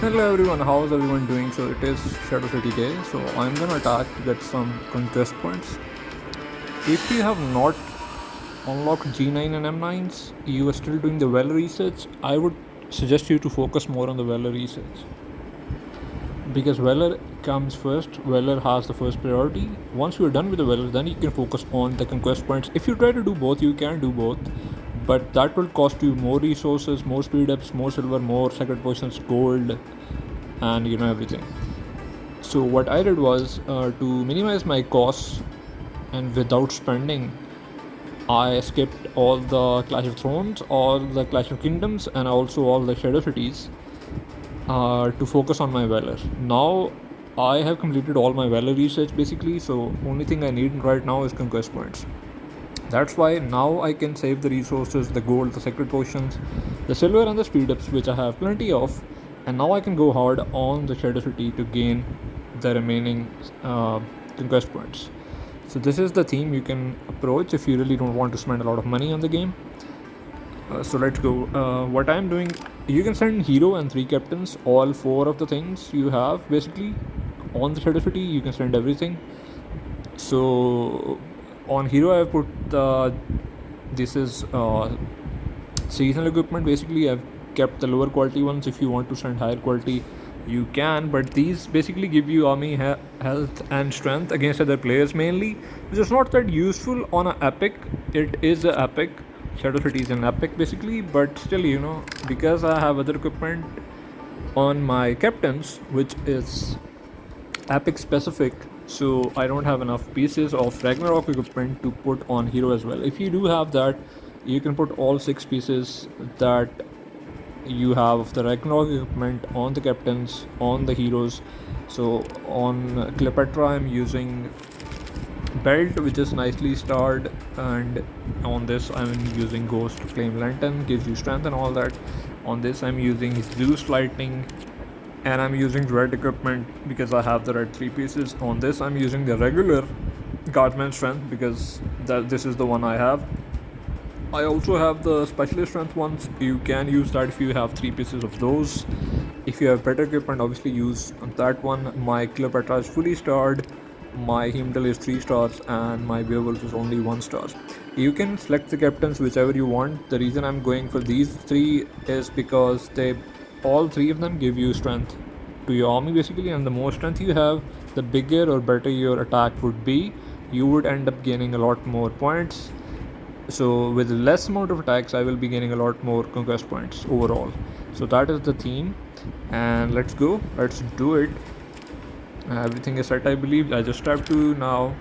Hello everyone, how's everyone doing? So it is Shadow City Day, so I'm gonna attack to get some conquest points. If you have not unlocked G9 and M9s, you are still doing the Valor research, I would suggest you to focus more on the Valor research. Because Valor comes first, Valor has the first priority. Once you are done with the Valor, then you can focus on the conquest points. If you try to do both, you can do both, but that will cost you more resources, more speed ups, more silver, more secret potions, gold, and everything. So what I did was to minimize my costs and without spending, I skipped all the Clash of Thrones, all the Clash of Kingdoms, and also all the Shadow Cities to focus on my Valor. Now I have completed all my Valor research basically, so only thing I need right now is conquest points. That's why now I can save the resources, the gold, the secret potions, the silver, and the speed ups, which I have plenty of. And now I can go hard on the Shadow City to gain the remaining conquest points. So this is the theme you can approach if you really don't want to spend a lot of money on the game. So let's go. What I'm doing, you can send hero and 3 captains, all 4 of the things you have basically on the Shadow City. You can send everything. So on hero I've put this is seasonal equipment. Basically I've kept the lower quality ones. If you want to send higher quality, you can, but these basically give you army health and strength against other players mainly, which is not that useful on an epic. It is a epic. Shadow City is an epic basically, but still, because I have other equipment on my captains, which is epic specific, so I don't have enough pieces of Ragnarok equipment to put on hero as well. If you do have that, you can put all 6 pieces that you have of the Ragnarok equipment on the captains, on the heroes. So on Cleopatra I'm using belt, which is nicely starred, and on this I'm using Ghost Flame Lantern, gives you strength and all that. On this I'm using Zeus Lightning, and I'm using red equipment because I have the red 3 pieces. On this I'm using the regular Guardsman strength because this is the one I have. I also have the specialist strength ones. You can use that if you have 3 pieces of those. If you have better equipment, obviously use that one. My Cleopatra is fully starred, my Heimdall is 3 stars, and my Beowulf is only 1 star. You can select the captains whichever you want. The reason I'm going for these 3 is because all 3 of them give you strength to your army basically, and the more strength you have, the bigger or better your attack would be. You would end up gaining a lot more points. So with less amount of attacks, I will be gaining a lot more conquest points overall. So that is the theme, and let's go, let's do it. Everything is set, I believe. I just have to now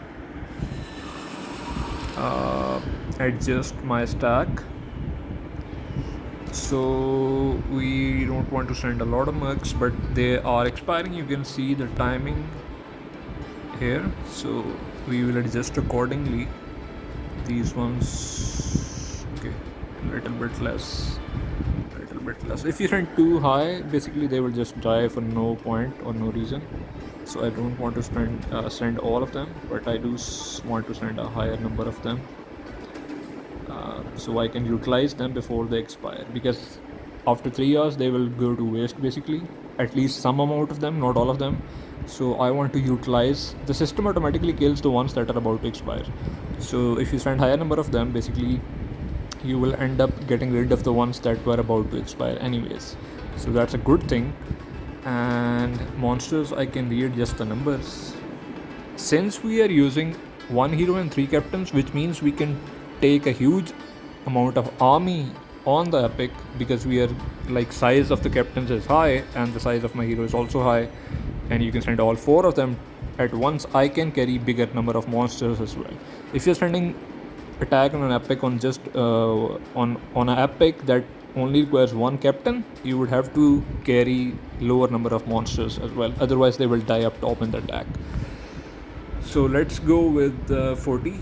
adjust my stack. So we don't want to send a lot of mercs, but they are expiring. You can see the timing here, so we will adjust accordingly. These ones, okay, little bit less. If you send too high, basically they will just die for no point or no reason. So I don't want to send all of them, but I do want to send a higher number of them, so I can utilize them before they expire, because after 3 years they will go to waste basically, at least some amount of them, not all of them. So I want to utilize. The system automatically kills the ones that are about to expire. So if you send higher number of them, basically you will end up getting rid of the ones that were about to expire anyways. So that's a good thing. And monsters, I can readjust the numbers. Since we are using 1 hero and 3 captains, which means we can take a huge amount of army on the epic, because we are like, size of the captains is high and the size of my hero is also high, and you can send all 4 of them at once. I can carry bigger number of monsters as well. If you're sending attack on an epic on just on an epic that only requires 1 captain, you would have to carry lower number of monsters as well, otherwise they will die up top in the attack. So let's go with 40.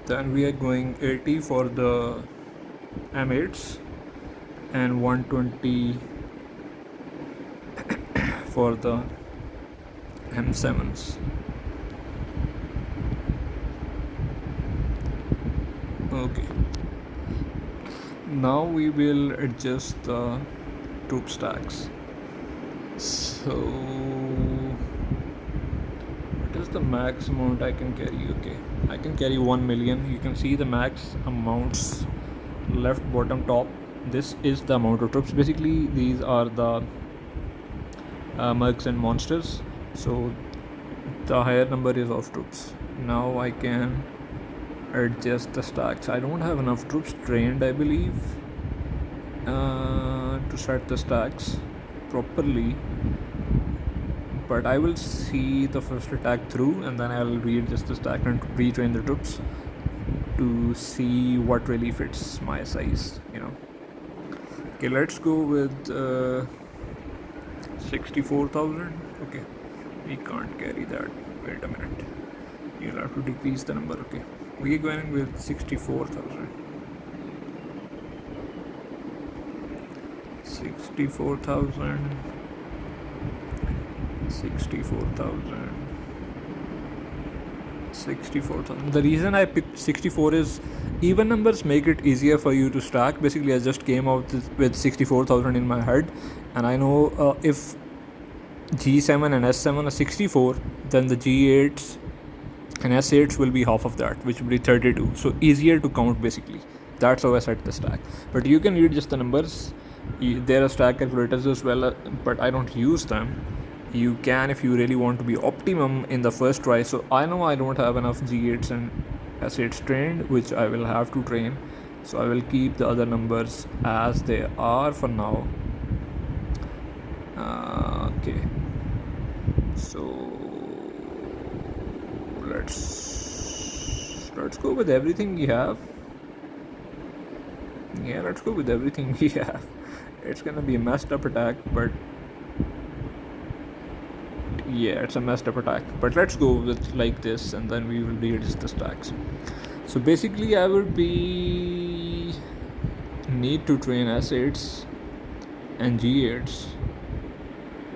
Then we are going 80 for the M8s and 120 for the M7s. Okay, now we will adjust the troop stacks. So what is the max amount I can carry? Okay, I can carry 1 million. You can see the max amounts left, bottom, top. This is the amount of troops. Basically these are the mercs and monsters, so the higher number is of troops. Now I can adjust the stacks. I don't have enough troops trained, I believe, to set the stacks properly, but I will see the first attack through and then I'll readjust the stack and retrain the troops to see what really fits my size, Okay, let's go with 64,000. Okay, we can't carry that. Wait a minute, you'll have to decrease the number. Okay, we are going with 64,000. 64,000. 64,000. The reason I picked 64 is even numbers make it easier for you to stack. Basically, I just came out with 64,000 in my head, and I know if G7 and S7 are 64, then the G8s and S8s will be half of that, which will be 32. So easier to count basically. That's how I set the stack. But you can read just the numbers. There are stack calculators as well, but I don't use them. You can if you really want to be optimum in the first try. So I know I don't have enough G8s and S8s trained, which I will have to train. So I will keep the other numbers as they are for now. Okay, so let's go with everything we have. Yeah, let's go with everything we have. It's gonna be a messed up attack, but yeah, it's a messed up attack, but let's go with like this and then we will readjust the stacks. So basically I would need to train S8s and G8s,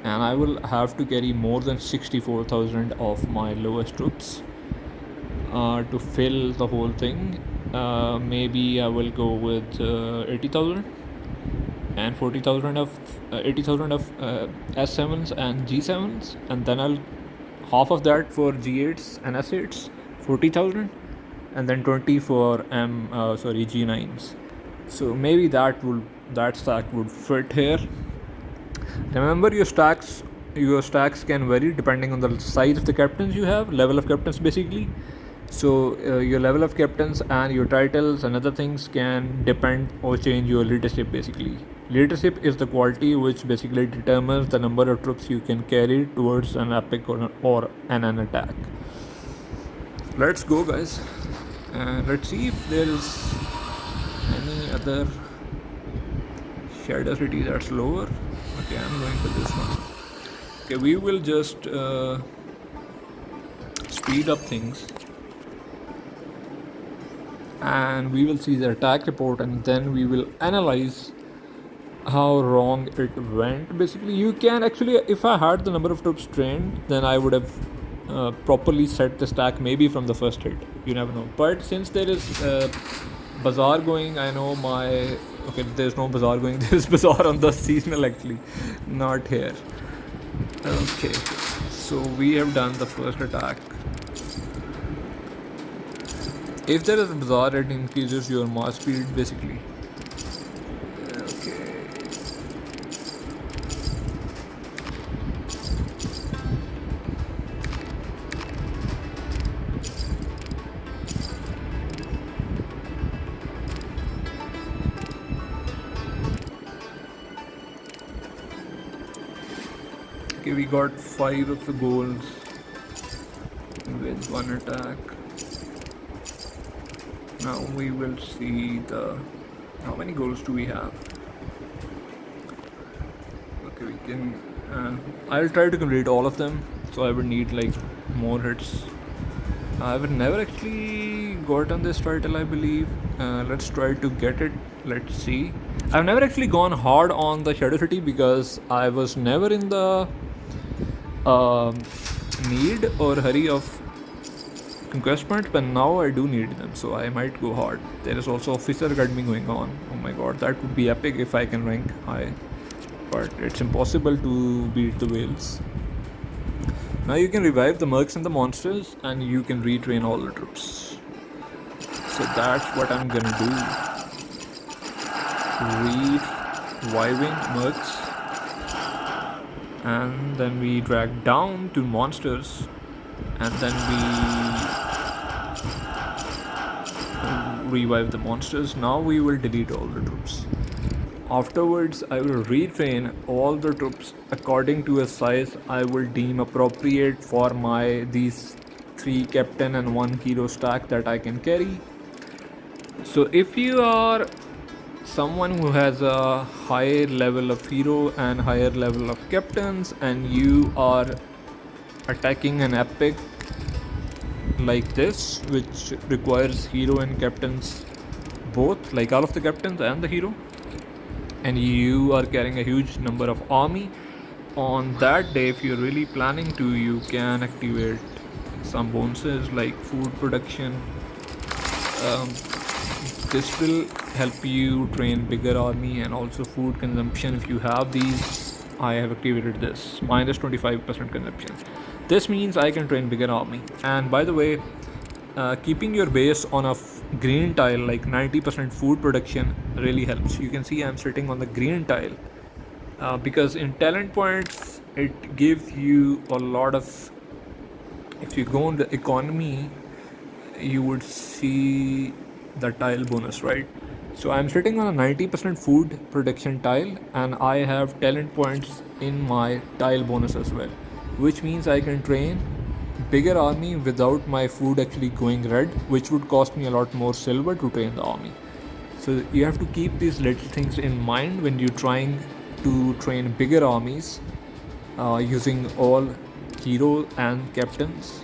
and I will have to carry more than 64,000 of my lowest troops to fill the whole thing. Maybe I will go with 80,000 and 40,000 of 80,000 of S7s and G7s, and then I'll half of that for G8s and S8s, 40,000, and then 20 for G9s. So maybe that stack would fit here. Remember, your stacks can vary depending on the size of the captains you have, level of captains basically. So your level of captains and your titles and other things can depend or change your leadership basically. Leadership is the quality which basically determines the number of troops you can carry towards an epic or an attack. Let's go, guys. Let's see if there is any other shadow city that's lower. Okay, I'm going for this one. Okay, we will just speed up things, and we will see the attack report, and then we will analyze how wrong it went. Basically, you can actually, if I had the number of troops trained, then I would have properly set the stack maybe from the first hit. You never know. But since there is bazaar going, I know there's no bazaar going. There's bazaar on the seasonal actually, not here. Okay, so we have done the first attack. If there is a bazaar, it increases your march speed basically. Okay. Okay, we got 5 of the goals with one attack. Now we will see how many goals do we have. Okay, we can I'll try to complete all of them, so I would need like more hits. I've never actually gotten this title, I believe. Let's try to get it. Let's see. I've never actually gone hard on the Shadow City because I was never in the um, need or hurry of conquest points, but now I do need them, so I might go hard. There is also Officer Academy going on. Oh my god, that would be epic if I can rank high, but it's impossible to beat the whales. Now you can revive the mercs and the monsters, and you can retrain all the troops. So that's what I'm gonna do. Reviving mercs, and then we drag down to monsters, and then we revive the monsters. Now we will delete all the troops. Afterwards, I will retrain all the troops according to a size I will deem appropriate for these 3 captain and 1 hero stack that I can carry. So if you are someone who has a higher level of hero and higher level of captains, and you are attacking an epic like this, which requires hero and captains both, like all of the captains and the hero, and you are carrying a huge number of army, on that day, if you're really planning to, you can activate some bonuses like food production. This will help you train bigger army, and also food consumption. If you have these, I have activated this minus 25% consumption. This means I can train bigger army. And by the way, keeping your base on a green tile, like 90% food production, really helps. You can see I'm sitting on the green tile, because in talent points it gives you a lot of, if you go in the economy, you would see the tile bonus, right? So I'm sitting on a 90% food production tile, and I have talent points in my tile bonus as well, which means I can train bigger army without my food actually going red, which would cost me a lot more silver to train the army. So you have to keep these little things in mind when you're trying to train bigger armies, using all hero and captains.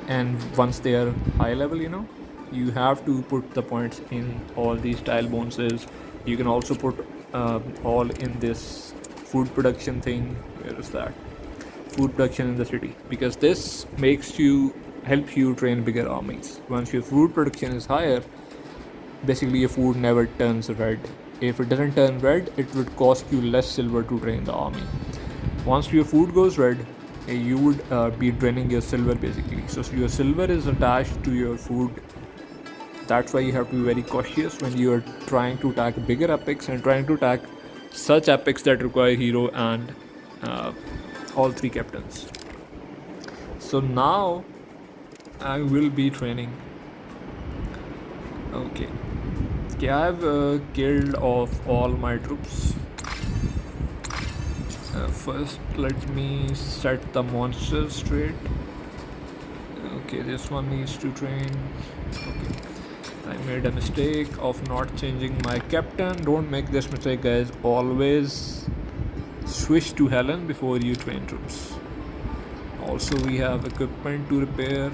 And once they are high level, you have to put the points in all these tile bonuses. You can also put all in this food production thing. Where is that? Food production in the city, because this helps you train bigger armies. Once your food production is higher, basically your food never turns red. If it doesn't turn red, it would cost you less silver to train the army. Once your food goes red, you would be draining your silver basically. So your silver is attached to your food. That's why you have to be very cautious when you are trying to attack bigger epics and trying to attack such epics that require hero and all 3 captains. So now I will be training. Okay, I've killed off all my troops. First, let me set the monsters straight. Okay, this one needs to train. Okay, I made a mistake of not changing my captain. Don't make this mistake, guys. Always switch to Helen before you train troops. Also, we have equipment to repair.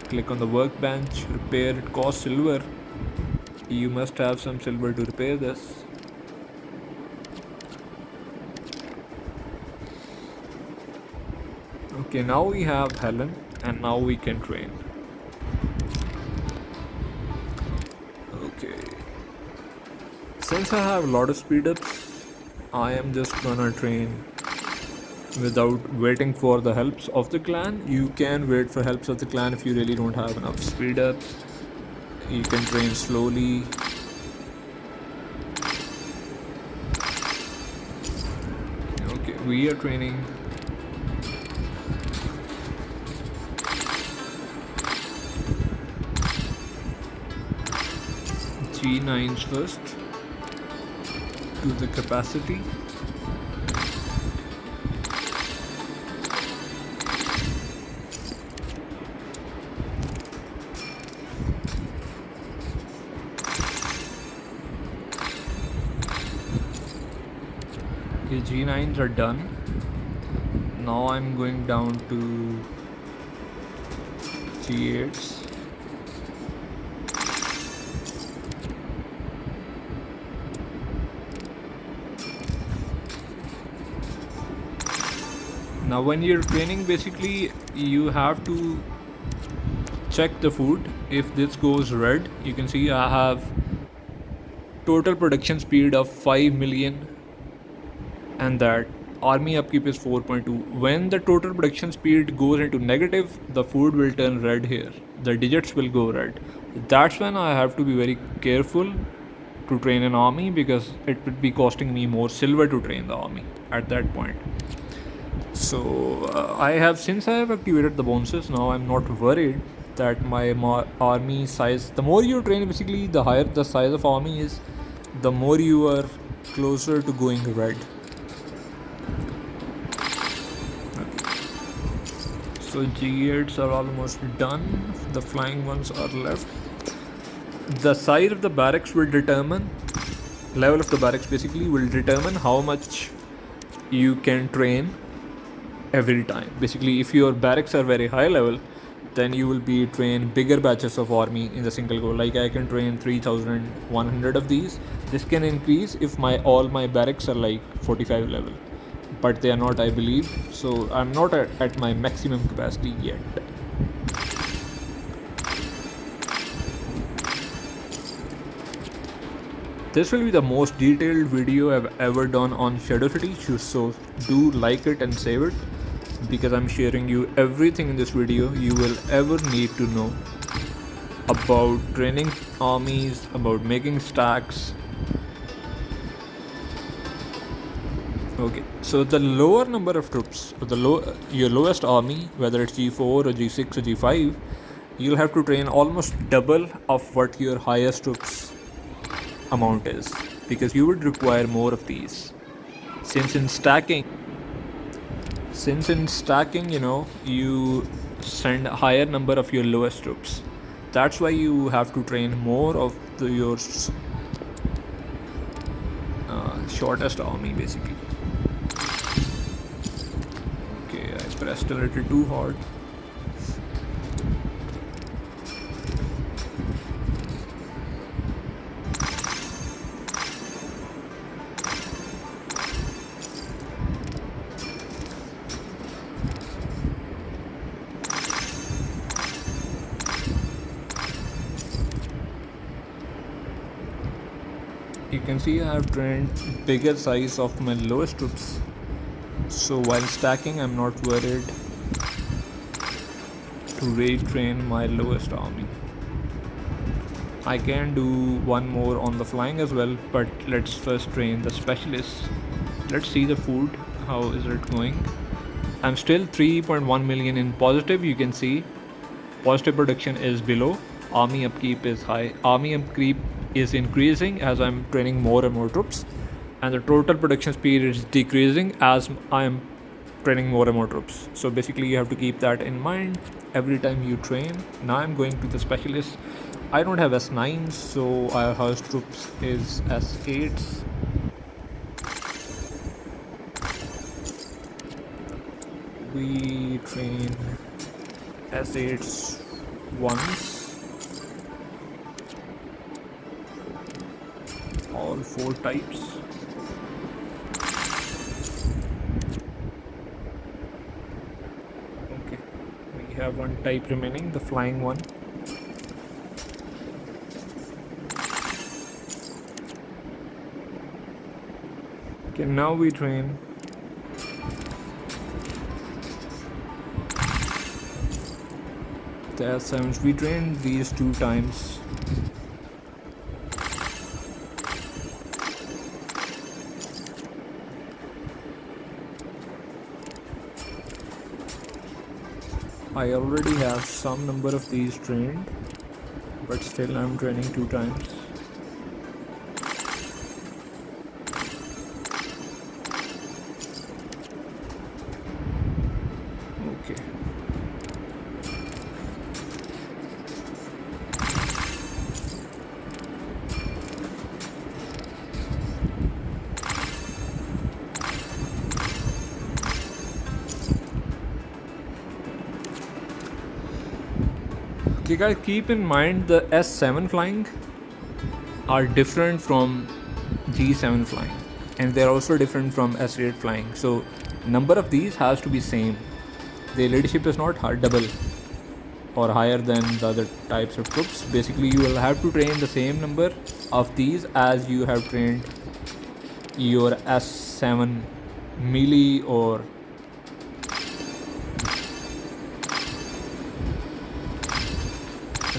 Click on the workbench. Repair, it costs silver. You must have some silver to repair this. Okay, now we have Helen, and now we can train. Okay, since I have a lot of speed ups, I am just gonna train without waiting for the helps of the clan. You can wait for helps of the clan if you really don't have enough speed ups. You can train slowly. Okay, we are training. G9s first to the capacity. Okay, G9s are done. Now I'm going down to G8s. Now when you're training, basically you have to check the food. If this goes red, you can see I have total production speed of 5 million and that army upkeep is 4.2. When the total production speed goes into negative, the food will turn red here. The digits will go red. That's when I have to be very careful to train an army, because it would be costing me more silver to train the army at that point. So since I have activated the bonuses, now I'm not worried that my army size, the more you train, basically the higher the size of army is, the more you are closer to going red. So G8s are almost done, the flying ones are left. The size of the barracks will determine, level of the barracks basically will determine how much you can train every time. Basically, if your barracks are very high level, then you will be train bigger batches of army in the single go. Like I can train 3100 of these. This can increase if all my barracks are like 45 level, but they are not, I believe. So I'm not at my maximum capacity yet. This will be the most detailed video I've ever done on Shadow City, so do like it and save it, because I'm sharing you everything in this video you will ever need to know about training armies, about making stacks. Okay, so the lower number of troops, your lowest army, whether it's G4 or G6 or G5, you'll have to train almost double of what your highest troops amount is, because you would require more of these. Since in stacking, you send a higher number of your lowest troops. That's why you have to train more of your shortest army, basically. Okay, I pressed a little too hard. You can see I have trained bigger size of my lowest troops, so while stacking I'm not worried to retrain my lowest army. I can do one more on the flying as well, but let's first train the specialists. Let's see the food, how is it going. I'm still 3.1 million in positive. You can see positive production is below, army upkeep is high. Army upkeep is increasing as I'm training more and more troops, and the total production speed is decreasing as I am training more and more troops. So basically you have to keep that in mind every time you train. Now I'm going to the specialists. I don't have S9s, so our highest troops is S8s. We train S8s once, all 4 types. Okay, we have one type remaining, the flying one. Okay, now we train the S7s. We trained these 2 times. I already have some number of these trained, but still I'm training 2 times. Okay. Okay guys, keep in mind the S7 flying are different from G7 flying. and they're also different from S8 flying. So number of these has to be same. The leadership is not hard double or higher than the other types of troops. Basically, you will have to train the same number of these as you have trained your S7 melee or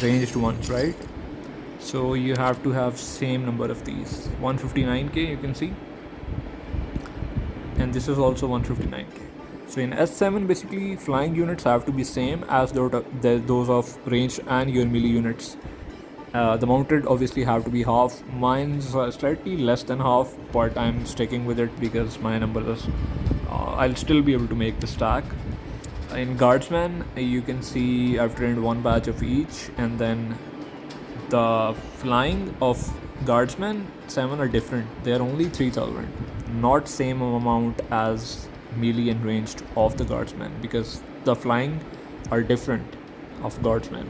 ranged ones, right? So you have to have same number of these. 159k you can see, and this is also 159k. So in S7 basically flying units have to be same as those of ranged and your melee units. The mounted obviously have to be half. Mine's slightly less than half, but I'm sticking with it because my numbers, I'll still be able to make the stack. In guardsman you can see I've trained one batch of each, and then the flying of guardsmen 7 are different. They are only 3000, not same amount as melee and ranged of the guardsmen, because the flying are different of guardsmen.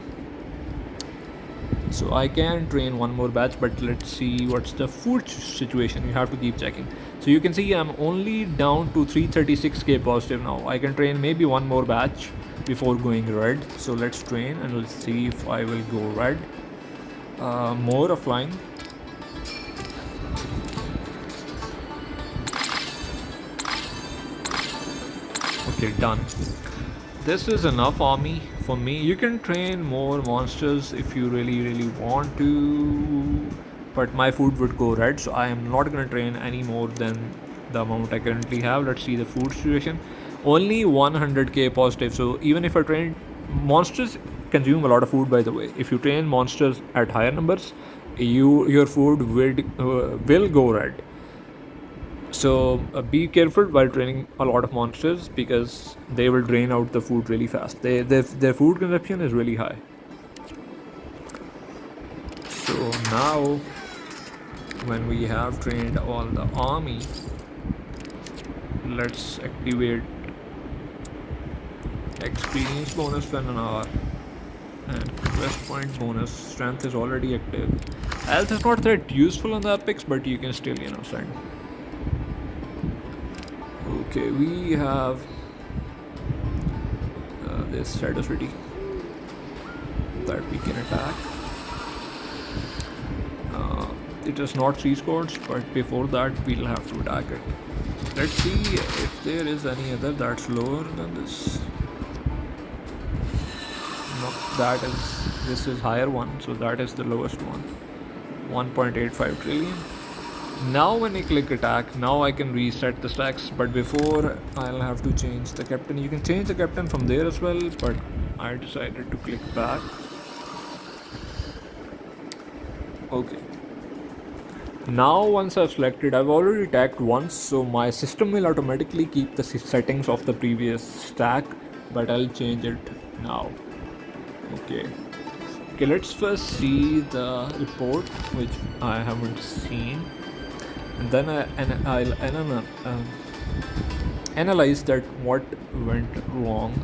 So I can train one more batch, but let's see what's the food situation. You have to keep checking. So you can see I'm only down to 336k positive now. I can train maybe one more batch before going red. So let's train and let's see if I will go red. More of flying. Okay, done. This is enough army for me. You can train more monsters if you really want to, but my food would go red, so I am not gonna train any more than the amount I currently have. Let's see the food situation. Only 100k positive. So even if I train monsters, consume a lot of food, by the way. If you train monsters at higher numbers, your food will go red. So be careful while training a lot of monsters, because they will drain out the food really fast. Their food consumption is really high. So now when we have trained all the army, let's activate experience bonus 10 an hour and quest point bonus. Strength is already active. Health is not that useful on the epics, but you can still send. Okay, we have this Shadow City that we can attack. It is not 3 squads, but before that we'll have to attack it. Let's see if there is any other that's lower than this. No, this is higher one, so that is the lowest one. 1.85 trillion. Now when I click attack, now I can reset the stacks, but before I'll have to change the captain. You can change the captain from there as well, but I decided to click back. Okay. Now once I've selected, I've already attacked once, so my system will automatically keep the settings of the previous stack, but I'll change it now. Okay, let's first see the report, which I haven't seen, and then I'll analyze that what went wrong.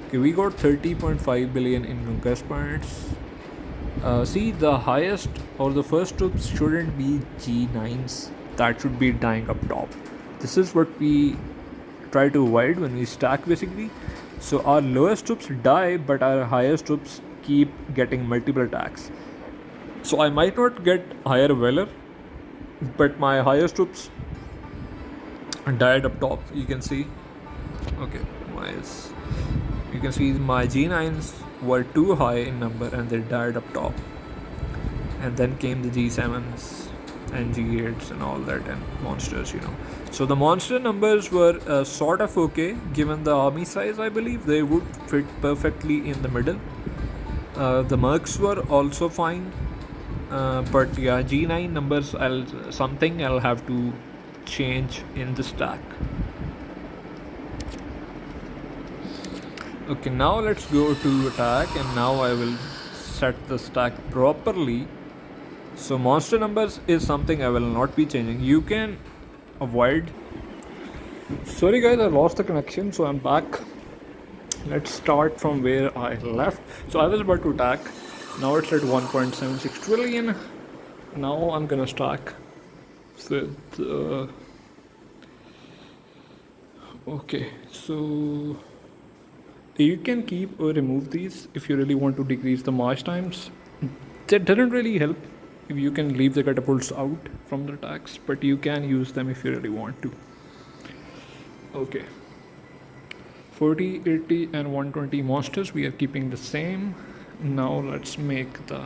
Okay, we got 30.5 billion in conquest points. See, the highest or the first troops shouldn't be G9s. That should be dying up top. This is what we try to avoid when we stack, basically. So our lowest troops die, but our highest troops keep getting multiple attacks. So I might not get higher valor, but my highest troops died up top. You can see. Okay, you can see my G9s were too high in number and they died up top. And then came the G7s and G8s and all that, and monsters, So the monster numbers were sort of okay, given the army size. I believe they would fit perfectly in the middle. The mercs were also fine, but yeah, G9 numbers I'll have to change in the stack. Okay, now let's go to attack, and now I will set the stack properly. So monster numbers is something I will not be changing. You can avoid. Sorry guys, I lost the connection, so I'm back. Let's start from where I left. So I was about to attack. Now it's at 1.76 trillion. Now I'm gonna stack with Okay, so you can keep or remove these if you really want to decrease the march times. That doesn't really help if you can leave the catapults out from the attacks, but you can use them if you really want to. Okay, 40, 80 and 120 monsters we are keeping the same. Now let's make the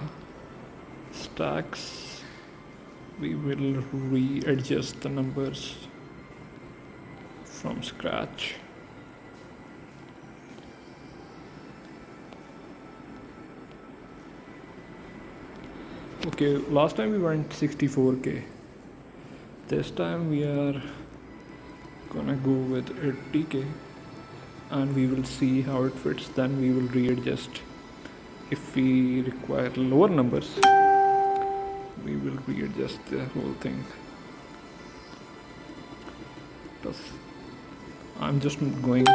stacks. We will readjust the numbers from scratch. Okay, last time we went 64k. This time we are gonna go with 80k and we will see how it fits. Then we will readjust. If we require lower numbers, we will readjust the whole thing. I'm just going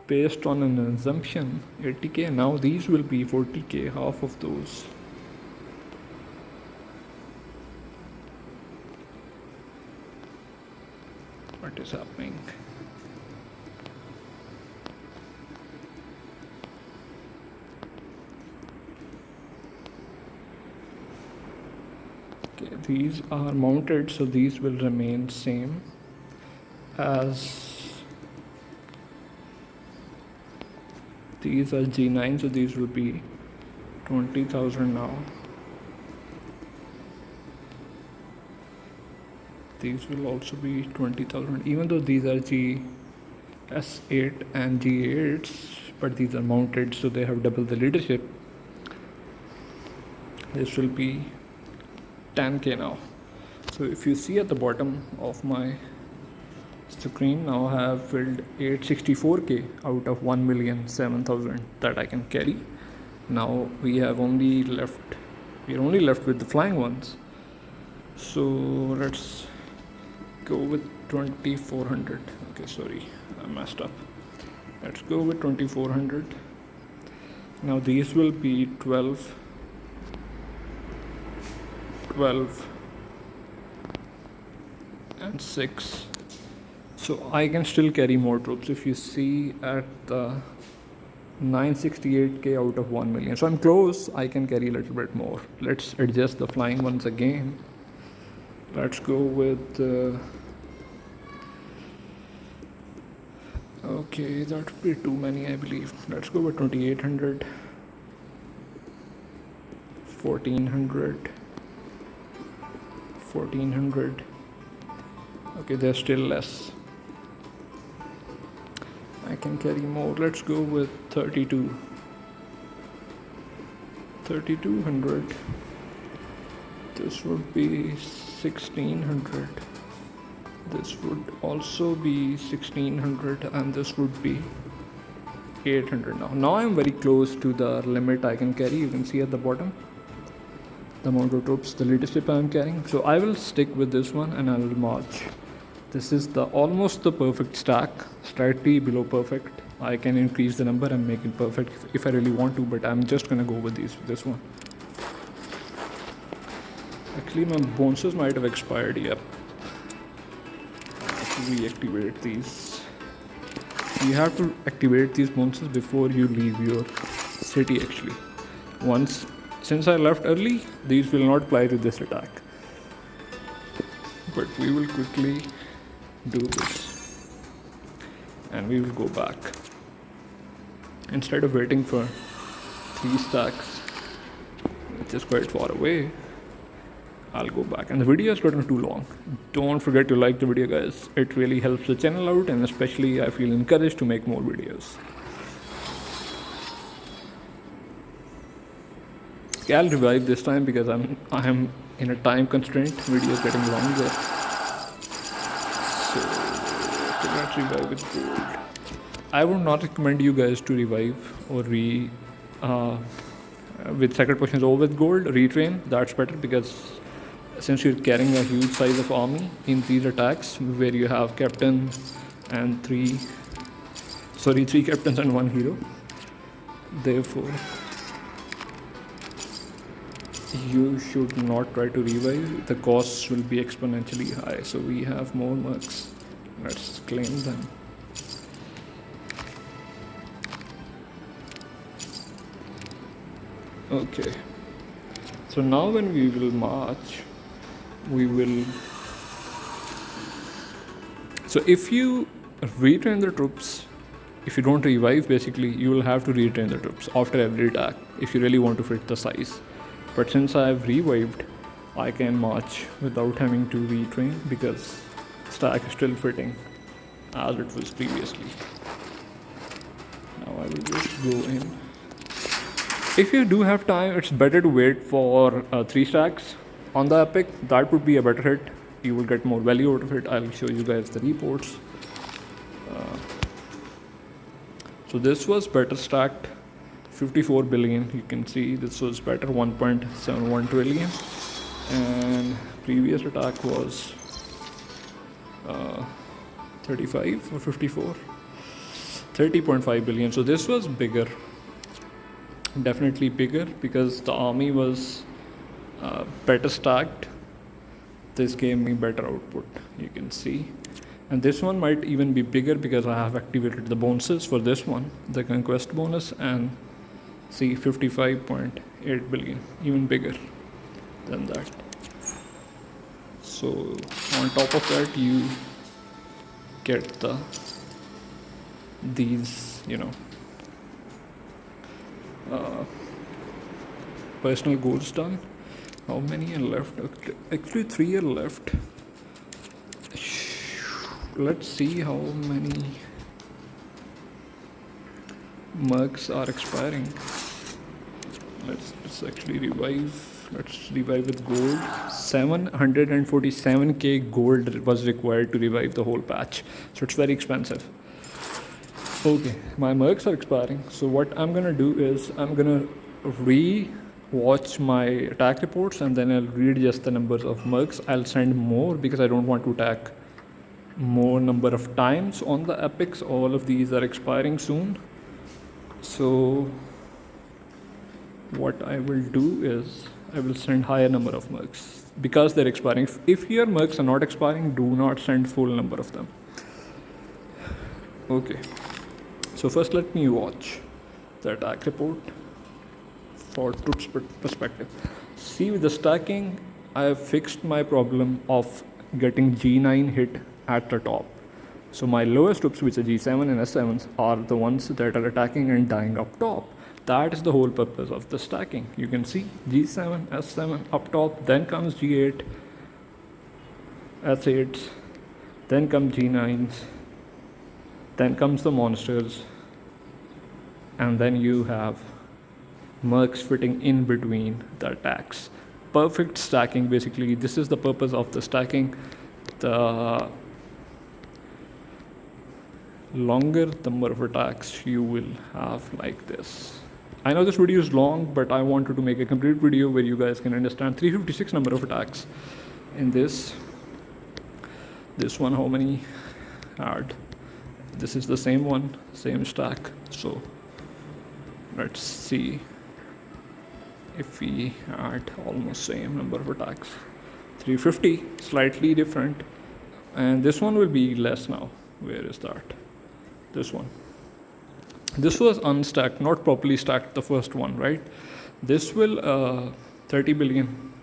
based on an assumption. 80k, now these will be 40k, half of those. What is happening? Okay, these are mounted, so these will remain same as these are G9, so these will be 20,000 now. These will also be 20,000, even though these are GS8 and G8s, but these are mounted, so they have double the leadership. This will be 10k now. So if you see at the bottom of my screen, now I have filled 864k out of 1,007,000 that I can carry. Now we're only left with the flying ones. So let's go with 2400. Okay, sorry, I messed up. Let's go with 2400. Now these will be 12 and 6. So I can still carry more troops. If you see at the 968k out of 1 million, so I'm close. I can carry a little bit more. Let's adjust the flying ones again. Let's go with okay, that would be too many, I believe. Let's go with 2800, 1400, 1400. Okay, they're still less. I can carry more. Let's go with 3200. This would be 1600. This would also be 1600, and this would be 800 now. Now I'm very close to the limit I can carry. You can see at the bottom the amount of troops, the leadership I'm carrying. So I will stick with this one and I will march. This is the almost the perfect stack, slightly below perfect. I can increase the number and make it perfect if I really want to, but I'm just gonna go with this one. Actually, my bonuses might have expired. Yep. Reactivate these. You have to activate these bonuses before you leave your city. Actually, since I left early, these will not apply to this attack. But we will quickly do this and we will go back. Instead of waiting for 3 stacks, which is quite far away, I'll go back. And the video has gotten too long. Don't forget to like the video, guys. It really helps the channel out, and especially I feel encouraged to make more videos. Okay, I'll revive this time because I'm in a time constraint. Video is getting longer. So let's revive with gold. I would not recommend you guys to revive or with sacred potions or with gold. Retrain, that's better, because since you're carrying a huge size of army in these attacks where you have captain and three captains and 1 hero, therefore you should not try to revive. The costs will be exponentially high. So we have more mercs. Let's claim them. Okay. So now when we will march, we will... So if you retrain the troops, if you don't revive, basically, you will have to retrain the troops after every attack if you really want to fit the size. But since I have revived, I can march without having to retrain because stack is still fitting as it was previously. Now I will just go in. If you do have time, it's better to wait for 3 stacks on the epic. That would be a better hit. You will get more value out of it. I'll show you guys the reports. So this was better stacked, 54 billion. You can see this was better, 1.71 trillion. And previous attack was 35 or 54, 30.5 billion. So this was bigger, definitely bigger, because the army was better stacked. This gave me better output, you can see. And this one might even be bigger because I have activated the bonuses for this one, the conquest bonus, and see 55.8 billion, even bigger than that. So on top of that, you get these, personal goals done. How many are left? Actually 3 are left. Let's see how many mercs are expiring. Let's actually revive. Let's revive with gold. 747k gold was required to revive the whole patch, so it's very expensive. Okay, my mercs are expiring, so what I'm gonna do is I'm gonna re-watch my attack reports and then I'll readjust the numbers of mercs. I'll send more because I don't want to attack more number of times on the epics. All of these are expiring soon, so what I will do is I will send higher number of mercs because they're expiring. If your mercs are not expiring, do not send full number of them. Okay, so first let me watch the attack report for troops perspective. See, with the stacking, I have fixed my problem of getting G9 hit at the top. So my lowest troops, which are G7 and S7s, are the ones that are attacking and dying up top. That is the whole purpose of the stacking. You can see G7, S7 up top, then comes G8, S8s, then come G9s, then comes the monsters, and then you have mercs fitting in between the attacks. Perfect stacking, basically. This is the purpose of the stacking. The longer number of attacks you will have like this. I know this video is long, but I wanted to make a complete video where you guys can understand 356 number of attacks in this. This one, how many had? This is the same one, same stack. So let's see if we add almost same number of attacks. 350, slightly different. And this one will be less now. Where is that? This one. This was unstacked, not properly stacked, the first one, right? This will 30 billion.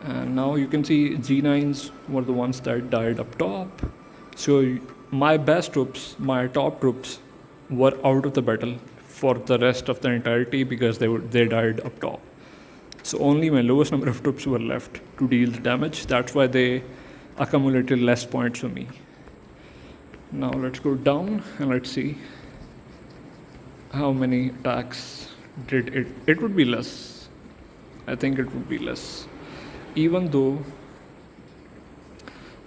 And now you can see G9s were the ones that died up top. So my best troops, my top troops, were out of the battle for the rest of the entirety because they died up top. So only my lowest number of troops were left to deal the damage. That's why they accumulated less points for me. Now let's go down and let's see how many attacks did it. It would be less. I think it would be less. Even though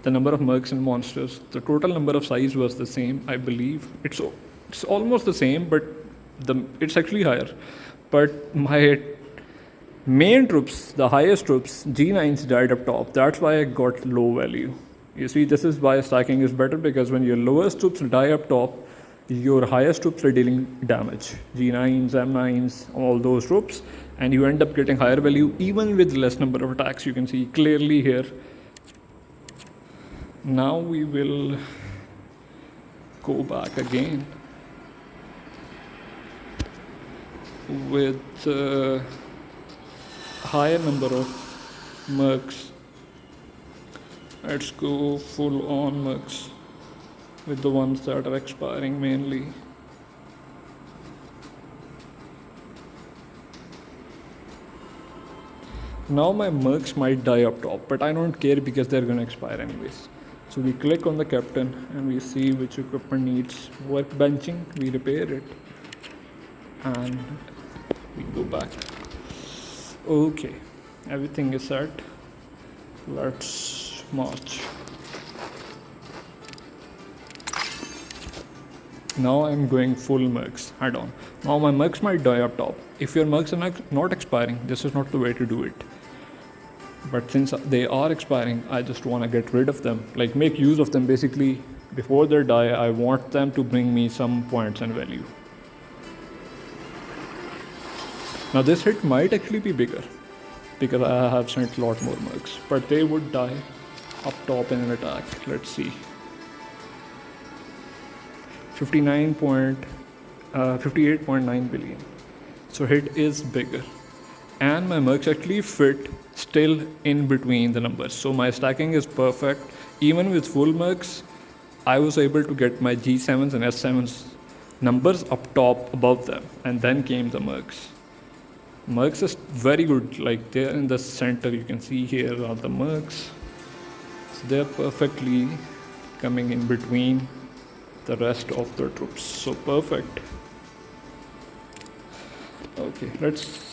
the number of mercs and monsters, the total number of size was the same, I believe. It's almost the same, but it's actually higher. But my main troops, the highest troops, G9s died up top. That's why I got low value. You see, this is why stacking is better, because when your lowest troops die up top, your highest troops are dealing damage. G9s, M9s, all those troops, and you end up getting higher value even with less number of attacks. You can see clearly here. Now we will go back again with a higher number of mercs. Let's go full on mercs with the ones that are expiring mainly. Now my mercs might die up top, but I don't care because they're gonna expire anyways. So we click on the captain and we see which equipment needs workbenching, we repair it, and we go back. Okay, everything is set. Let's march. Now I'm going full mercs head on. Now my mercs might die up top. If your mercs are not expiring, this is not the way to do it. But since they are expiring, I just want to get rid of them, like make use of them. Basically, before they die, I want them to bring me some points and value. Now this hit might actually be bigger because I have sent a lot more mercs, but they would die up top in an attack. Let's see. 58.9 billion. So hit is bigger. And my mercs actually fit still in between the numbers. So my stacking is perfect. Even with full mercs, I was able to get my G7s and S7s numbers up top above them. And then came the mercs. Mercs is very good. Like they're in the center. You can see here are the mercs. So they're perfectly coming in between the rest of the troops. So perfect. Okay, let's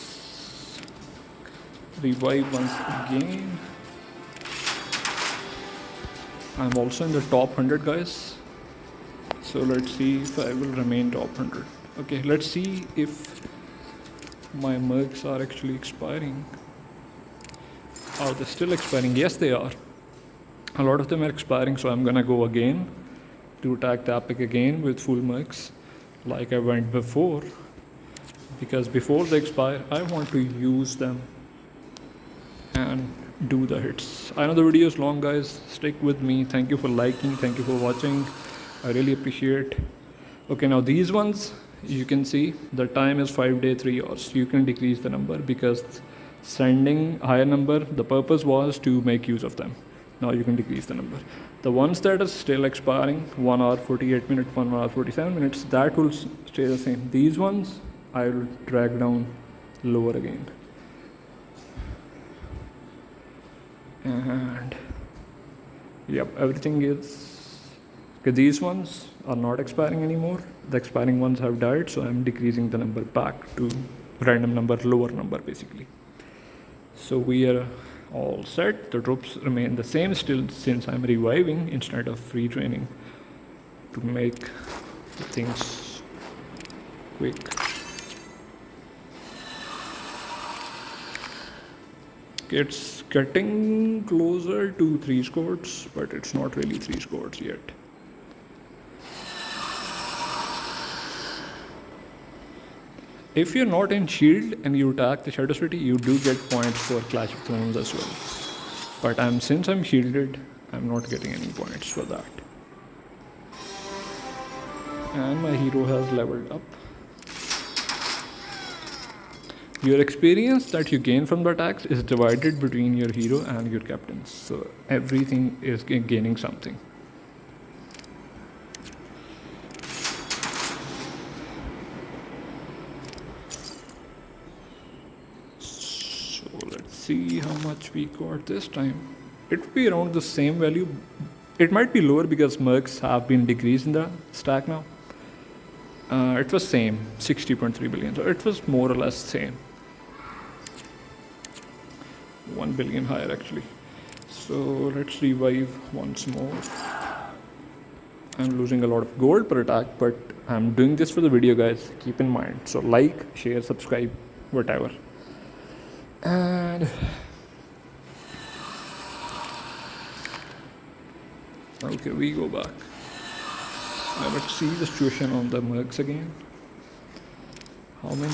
revive once again. I'm also in the top 100, guys. So let's see if I will remain top 100. Okay, let's see if my mercs are actually expiring. Are they still expiring? Yes, they are. A lot of them are expiring, so I'm gonna go again to attack the epic again with full mercs like I went before, because before they expire I want to use them and do the hits. I know the video is long, guys. Stick with me. Thank you for liking, thank you for watching. I really appreciate. Okay, now these ones you can see the time is 5 day 3 hours. You can decrease the number because sending higher number, the purpose was to make use of them. Now you can decrease the number. The ones that are still expiring, 1 hour 48 minutes, 1 hour 47 minutes, that will stay the same. These ones I will drag down lower again. And yep, everything is okay. These ones are not expiring anymore. The expiring ones have died, so I'm decreasing the number back to random number, lower number basically. So we are all set. The troops remain the same still, since I'm reviving instead of free training to make things quick. It's getting closer to 3 squads, but it's not really 3 squads yet. If you're not in shield and you attack the Shadow City, you do get points for Clash of Thrones as well. But since I'm shielded, I'm not getting any points for that. And my hero has leveled up. Your experience that you gain from the attacks is divided between your hero and your captains. So everything is gaining something. So let's see how much we got this time. It will be around the same value. It might be lower because mercs have been decreased in the stack now. It was same, 60.3 billion. So it was more or less same. 1 billion higher actually. So let's revive once more. I'm losing a lot of gold per attack, but I'm doing this for the video, guys. Keep in mind. So like, share, subscribe, whatever. And okay, we go back. Now let's see the situation on the mercs again. How many?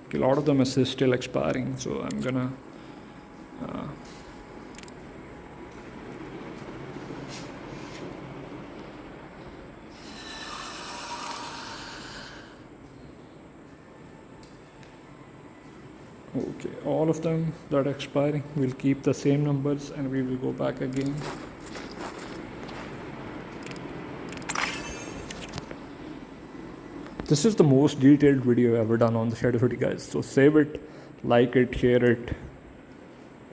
Okay, a lot of them are still expiring, so I'm gonna Okay, all of them that are expiring, we'll keep the same numbers and we will go back again. This is the most detailed video ever done on the Shadow City, guys. So save it, like it, share it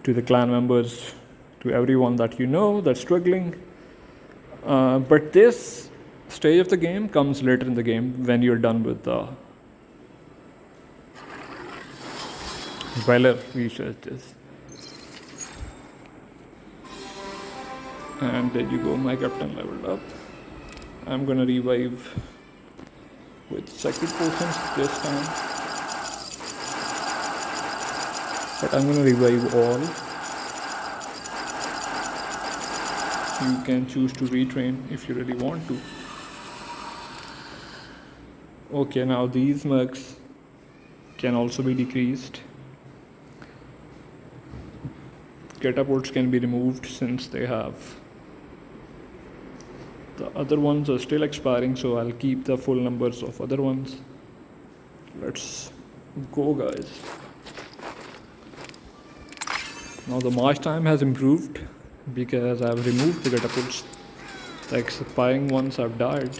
to the clan members, to everyone that you know that's struggling. But this stage of the game comes later in the game when you're done with the Valor researches. And there you go, my captain leveled up. I'm gonna revive with sacred potions this time. But I'm gonna revive all. You can choose to retrain if you really want to. Okay, now these mercs can also be decreased. Catapults can be removed since they have. The other ones are still expiring, so I'll keep the full numbers of other ones. Let's go, guys. Now the march time has improved because I've removed the catapults. The expiring ones have died.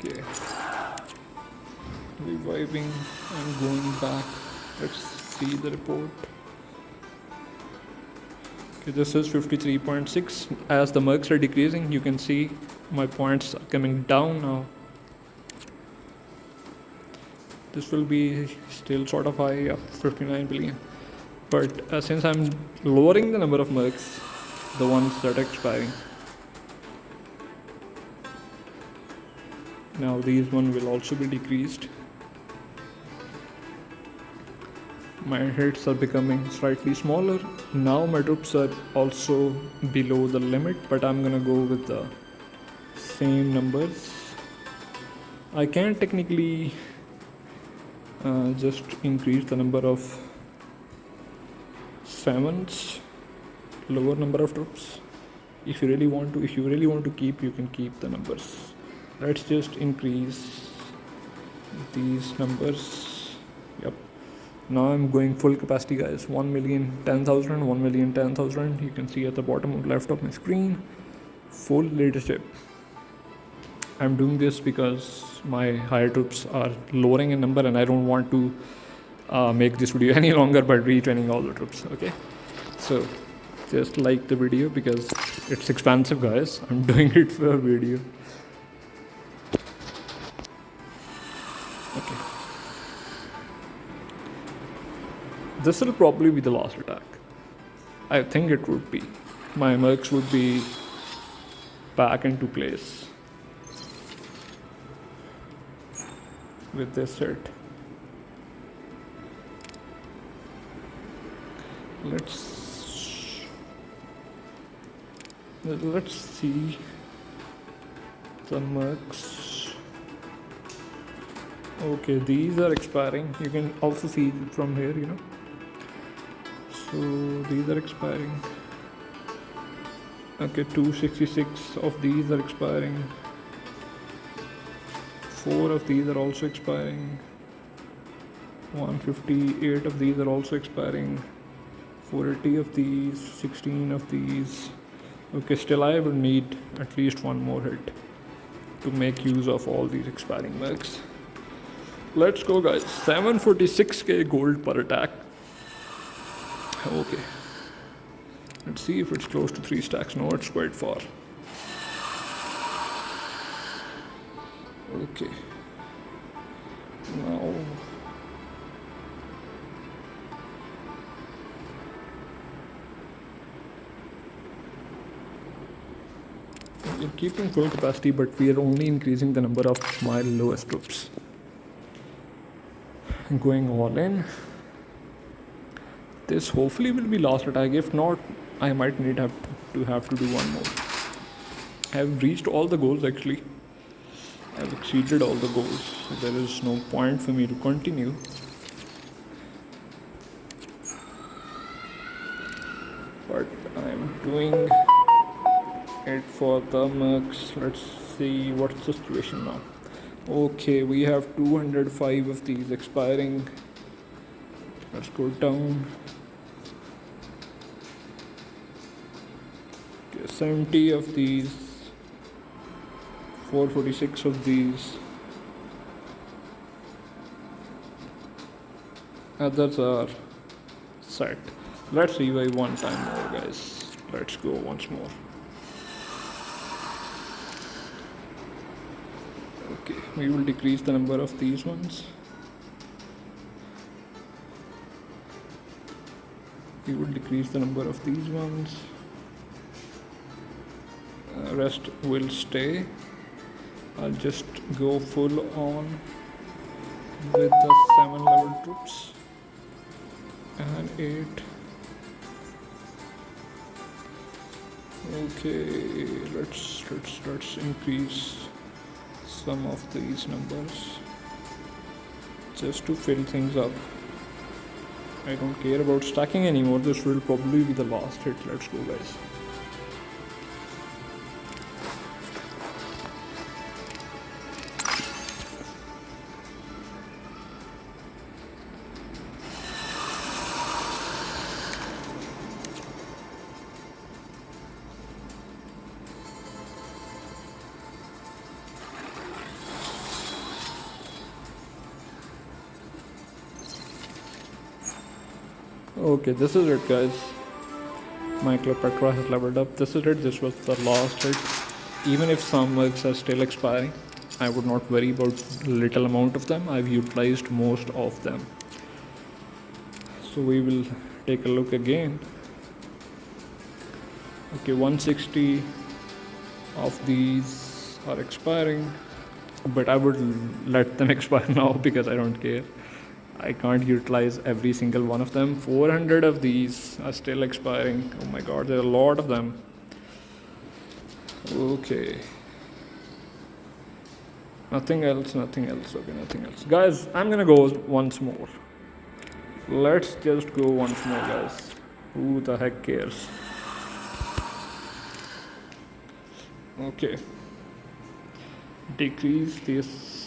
Okay, reviving and going back. Let's see the report. Okay, this is 53.6. As the mercs are decreasing, you can see my points are coming down now. This will be still sort of high, up 59 billion. But since I'm lowering the number of mercs, the ones that are expiring, now these one will also be decreased. My hits are becoming slightly smaller. Now my troops are also below the limit, but I'm gonna go with the same numbers. I can technically just increase the number of 7s, lower number of troops. If you really want to keep, you can keep the numbers. Let's just increase these numbers. Yep. Now I'm going full capacity, guys. 1,010,000, 1,010,000. You can see at the bottom left of my screen. Full leadership. I'm doing this because my higher troops are lowering in number and I don't want to make this video any longer by retraining all the troops. Okay, so just like the video because it's expensive, guys. I'm doing it for a video. Okay, this will probably be the last attack. I think it would be. My mercs would be back into place with this set. Let's see the mercs. Okay, these are expiring. You can also see from here, you know. So these are expiring. Okay, 266 of these are expiring. 4 of these are also expiring. 158 of these are also expiring. 480 of these, 16 of these. Okay, still I will need at least one more hit to make use of all these expiring mercs. Let's go, guys. 746k gold per attack. Okay. Let's see if it's close to 3 stacks. No, it's quite far. Okay. Now we're keeping full capacity, but we are only increasing the number of my lowest troops. Going all in. This hopefully will be last attack. If not, I might need to do one more. I have reached all the goals actually. I've exceeded all the goals. There is no point for me to continue. But I'm doing it for the max. Let's see what's the situation now. Okay, we have 205 of these expiring. Let's go down. Okay, 70 of these, 446 of these. Others are set. Let's revive one time more, guys. Let's go once more. Okay, we will decrease the number of these ones. We will decrease the number of these ones. Rest will stay. I'll just go full on with the 7 level troops and 8. Okay, let's increase some of these numbers just to fill things up. I don't care about stacking anymore. This will probably be the last hit. Let's go, guys. Okay, this is it, guys. My Cleopatra has leveled up. This is it. This was the last hit. Even if some works are still expiring, I would not worry about little amount of them. I've utilized most of them. So we will take a look again. Okay, 160 of these are expiring, but I would let them expire now because I don't care. I can't utilize every single one of them. 400 of these are still expiring. Oh my god, there are a lot of them. Okay. Nothing else. Okay, nothing else. Guys, I'm gonna go once more. Let's just go once more, guys. Who the heck cares? Okay. Decrease this.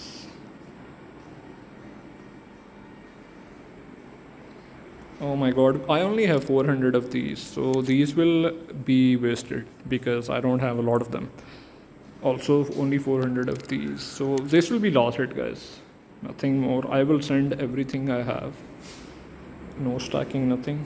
Oh my god, I only have 400 of these, so these will be wasted because I don't have a lot of them. Also, only 400 of these, so this will be last hit, guys. Nothing more. I will send everything I have. No stacking, nothing.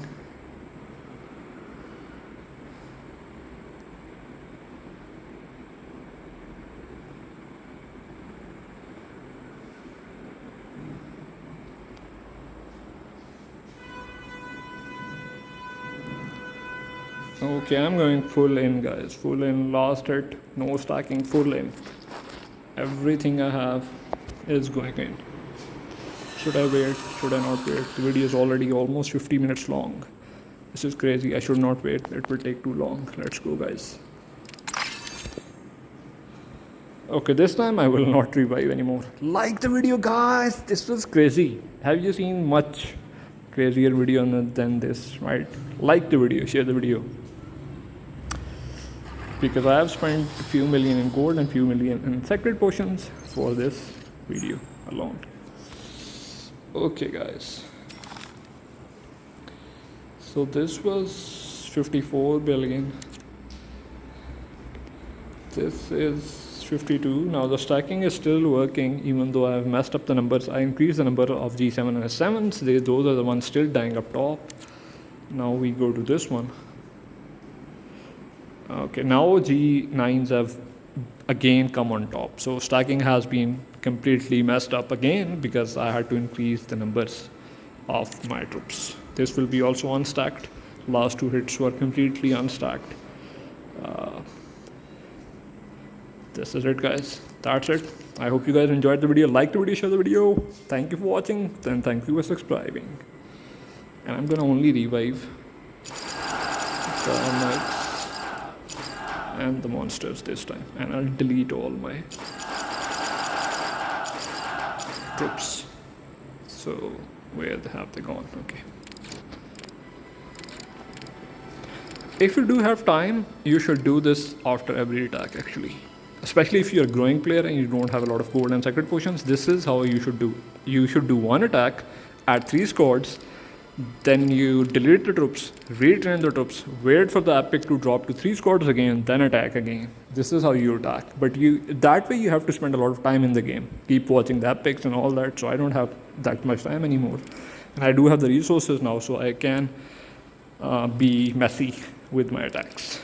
Okay, I'm going full in, guys. Full in, last hit, no stacking, full in. Everything I have is going in. Should I wait? Should I not wait? The video is already almost 50 minutes long. This is crazy. I should not wait. It will take too long. Let's go, guys. Okay, this time I will not revive anymore. Like the video, guys. This was crazy. Have you seen much crazier video than this, right? Like the video, share the video. Because I have spent a few million in gold and few million in sacred potions for this video alone. Okay, guys. So this was 54 billion. This is 52. Now the stacking is still working even though I have messed up the numbers. I increased the number of G7 and S7s. Those are the ones still dying up top. Now we go to this one. Okay, now G9s have again come on top. So stacking has been completely messed up again because I had to increase the numbers of my troops. This will be also unstacked. Last two hits were completely unstacked. This is it, guys. That's it. I hope you guys enjoyed the video. Like the video, share the video. Thank you for watching. Then thank you for subscribing. And I'm gonna only revive the knights and the monsters this time, and I'll delete all my troops. So where have they gone? Okay. If you do have time, you should do this after every attack actually. Especially if you're a growing player and you don't have a lot of gold and sacred potions, this is how you should do. You should do one attack, add 3 squads, then you delete the troops, retrain the troops, wait for the epic to drop to 3 squads again, then attack again. This is how you attack. But that way you have to spend a lot of time in the game. Keep watching the epics and all that, so I don't have that much time anymore. And I do have the resources now, so I can be messy with my attacks.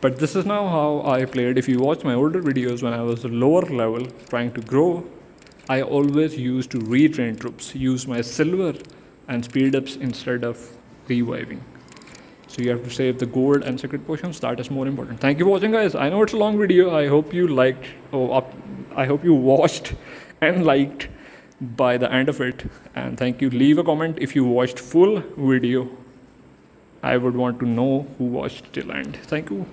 But this is now how I played. If you watch my older videos when I was lower level trying to grow, I always used to retrain troops, use my silver and speed ups instead of reviving. So you have to save the gold and sacred potions. That is more important. Thank you for watching, guys. I know it's a long video. I hope you liked, I hope you watched and liked by the end of it. And thank you. Leave a comment if you watched full video. I would want to know who watched till end. Thank you.